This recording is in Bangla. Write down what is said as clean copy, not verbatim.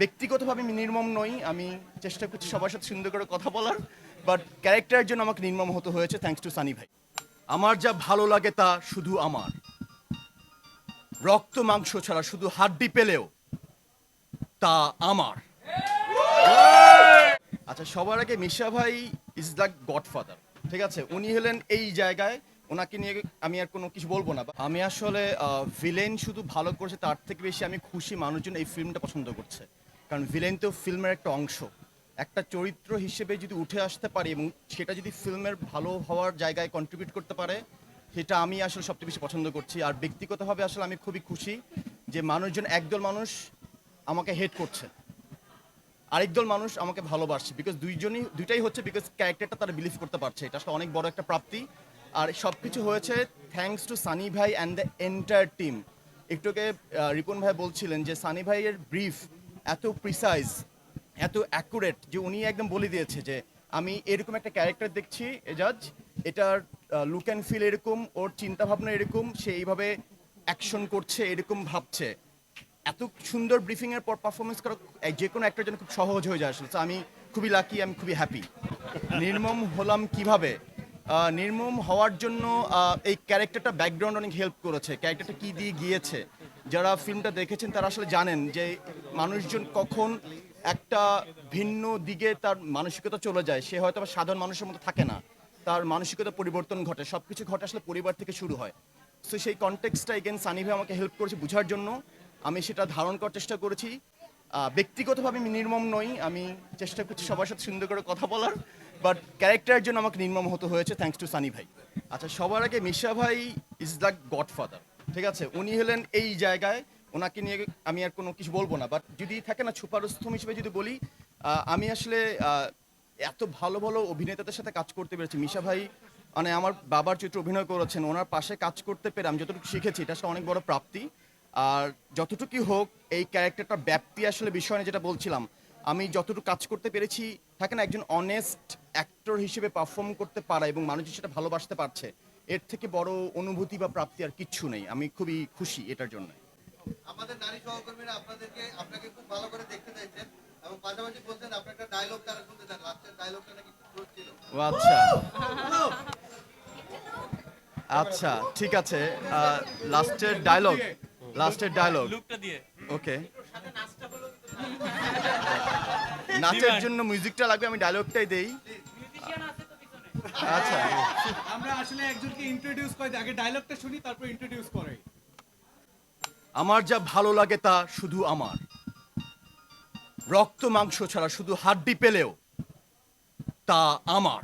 ব্যক্তিগতভাবে আমি নির্মম নই। আমি চেষ্টা করছি সবার সাথে সুন্দর করে কথা বলার, বাট ক্যারেক্টারের জন্য আমাকে নির্মম হতে হয়েছে, থ্যাঙ্কস টু সানি ভাই। আমার যা ভালো লাগে তা শুধু আমার, রক্ত মাংস ছাড়া শুধু হাড্ডি পেলেও তা আমার। আচ্ছা, সবার আগে মিশা ভাই ইজ দ্য গডফাদার, ঠিক আছে? উনি হলেন এই জায়গায়, ওনাকে নিয়ে আমি আর কোনো কিছু বলবো না। আমি আসলে ভিলেন শুধু ভালো করেছে তার থেকে বেশি আমি খুশি মানুষজন এই ফিল্মটা পছন্দ করছে, কারণ ভিলেন তো ফিল্মের একটা অংশ। একটা চরিত্র হিসেবে যদি উঠে আসতে পারে এবং সেটা যদি ফিল্মের ভালো হওয়ার জায়গায় কন্ট্রিবিউট করতে পারে, সেটা আমি আসলে সবচেয়ে বেশি পছন্দ করছি। আর ব্যক্তিগতভাবে আসলে আমি খুবই খুশি যে মানুষজন, একদল মানুষ আমাকে হেট করছে, আরেকদল মানুষ আমাকে ভালোবাসছে, বিকজ দুইটাই হচ্ছে বিকজ ক্যারেক্টারটা তারা বিলিভ করতে পারছে। এটা আসলে অনেক বড় একটা প্রাপ্তি। আর সব কিছু হয়েছে থ্যাঙ্কস টু সানি ভাই অ্যান্ড দ্য এন্টায়ার টিম। একটুকে রিপন ভাই বলছিলেন যে সানি ভাইয়ের ব্রিফ এত প্রিসাইজ, এত অ্যাকুরেট যে উনি একদম বলে দিয়েছে যে আমি এরকম একটা ক্যারেক্টার দেখছি জাজ, এটার লুক অ্যান্ড ফিল এরকম, ওর চিন্তাভাবনা এরকম, সে এইভাবে অ্যাকশন করছে, এরকম ভাবছে। এত সুন্দর ব্রিফিং এর পর পারফরমেন্স করা যে কোনো একটার জন্য খুব সহজ হয়ে যায় আসলে। So, আমি খুবই লাকি, আমি খুবই হ্যাপি। নির্মম হলাম কিভাবে? নির্মম হওয়ার জন্য এই ক্যারেক্টারটা ব্যাকগ্রাউন্ড অনেক হেল্প করেছে। ক্যারেক্টারটা কি দিয়ে গিয়েছে, যারা ফিল্মটা দেখেছেন তারা আসলে জানেন যে মানুষজন কখন একটা ভিন্ন দিকে তার মানসিকতা চলে যায়। সে হয়তো বা সাধারণ মানুষের মতো থাকে না, তার মানসিকতা পরিবর্তন ঘটে। সব কিছু ঘটে আসলে পরিবার থেকে শুরু হয়। সো সেই কনটেক্সটটা এগেন সানি ভাই আমাকে হেল্প করেছে বোঝার জন্য, আমি সেটা ধারণ করার চেষ্টা করেছি। ব্যক্তিগতভাবে আমি নির্মম নই। আমি চেষ্টা করছি সবার সাথে সুন্দর করে কথা বলার, বাট ক্যারেক্টারের জন্য আমাকে নির্মম হতে হয়েছে, থ্যাঙ্কস টু সানি ভাই। আচ্ছা, সবার আগে মিশা ভাই ইজ দ্য গডফাদার, ঠিক আছে? উনি হলেন এই জায়গায়, ওনাকে নিয়ে আমি আর কোনো কিছু বলবো না। বাট যদি থাকে না সুপারস্থম হিসেবে যদি বলি, আমি আসলে এত ভালো ভালো অভিনেতাদের সাথে কাজ করতে পেরেছি। মিশা ভাই মানে আমার বাবার চরিত্রে অভিনয় করেছেন, ওনার পাশে কাজ করতে পেরে আমি যতটুকু শিখেছি এটা আসলে অনেক বড় প্রাপ্তি। আর যতটুকুই হোক এই ক্যারেক্টারটার ব্যাপ্তি আসলে বিষয় নিয়ে যেটা বলছিলাম, আমি যতটুকু কাজ করতে পেরেছি, থাকে না একজন অনেস্ট অ্যাক্টর হিসেবে পারফর্ম করতে পারা এবং মানুষ সেটা ভালোবাসতে পারছে, এর থেকে বড় অনুভূতি বা প্রাপ্তি আর কিচ্ছু নেই। আমি খুবই খুশি এটার জন্য। আমাদের নারী সহকর্মীরা আপনাকে খুব ভালো করে দেখতে চাইছেন এবং পাশাপাশি বলছেন আপনার একটা ডায়লগ তারা শুনতে চান, লাস্টের ডায়লগটা নাকি খুব ছিল। ও আচ্ছা, আচ্ছা ঠিক আছে। লাস্টের ডায়লগ লুকটা দিয়ে ওকে। নাচের জন্য মিউজিকটা লাগবে, আমি ডায়লগটাই দেই। আচ্ছা, আমরা আসলে একজনকে ইন্ট্রোডিউস করে দিই, আগে ডায়লগটা শুনি তারপর ইন্ট্রোডিউস করাই। আমার যা ভালো লাগে তা শুধু আমার, রক্ত মাংস ছাড়া শুধু হাড্ডি পেলেও তা আমার।